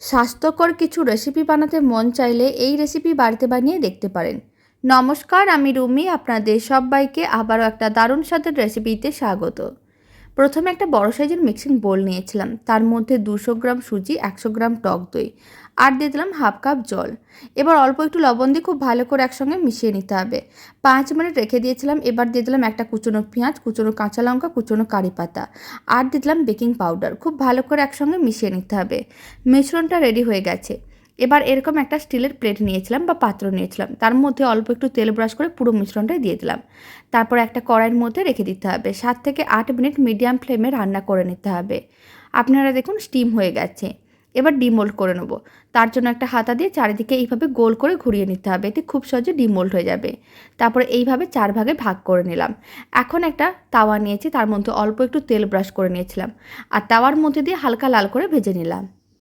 স্বাস্থ্যকর কিছু রেসিপি বানাতে মন চাইলে এই রেসিপি বাড়িতে বানিয়ে দেখতে পারেন। নমস্কার, আমি রুমি। আপনাদের সবাইকে আবারও একটা দারুণ স্বাদের রেসিপিতে স্বাগত। প্রথমে একটা বড় সাইজের মিক্সিং বোল নিয়েছিলাম, তার মধ্যে 200 গ্রাম সুজি, 100 গ্রাম টক দই আর দিয়ে দিলাম হাফ কাপ জল। এবার অল্প একটু লবণ দিয়ে খুব ভালো করে একসঙ্গে মিশিয়ে নিতে হবে। 5 মিনিট রেখে দিয়েছিলাম। এবার দিয়ে দিলাম একটা কুচনো পেঁয়াজ, কুচনো কাঁচা লঙ্কা, কুচনো কারি পাতা আর দিয়ে দিলাম বেকিং পাউডার। খুব ভালো করে একসঙ্গে মিশিয়ে নিতে হবে। মিশ্রণটা রেডি হয়ে গেছে। এবার এরকম একটা স্টিলের প্লেট নিয়েছিলাম বা পাত্র নিয়েছিলাম, তার মধ্যে অল্প একটু তেল ব্রাশ করে পুরো মিশ্রণটাই দিয়ে দিলাম। তারপর একটা কড়াইয়ের মধ্যে রেখে দিতে হবে। 7 থেকে 8 মিনিট মিডিয়াম ফ্লেমে রান্না করে নিতে হবে। আপনারা দেখুন স্টিম হয়ে গেছে। এবার ডিমোল্ড করে নেব। তার জন্য একটা হাতা দিয়ে চারিদিকে এইভাবে গোল করে ঘুরিয়ে নিতে হবে, এতে খুব সহজে ডিমোল্ড হয়ে যাবে। তারপরে এইভাবে 4 ভাগে ভাগ করে নিলাম। এখন একটা তাওয়া নিয়েছি, তার মধ্যে অল্প একটু তেল ব্রাশ করে নিয়েছিলাম আর তাওয়ার মধ্যে দিয়ে হালকা লাল করে ভেজে নিলাম।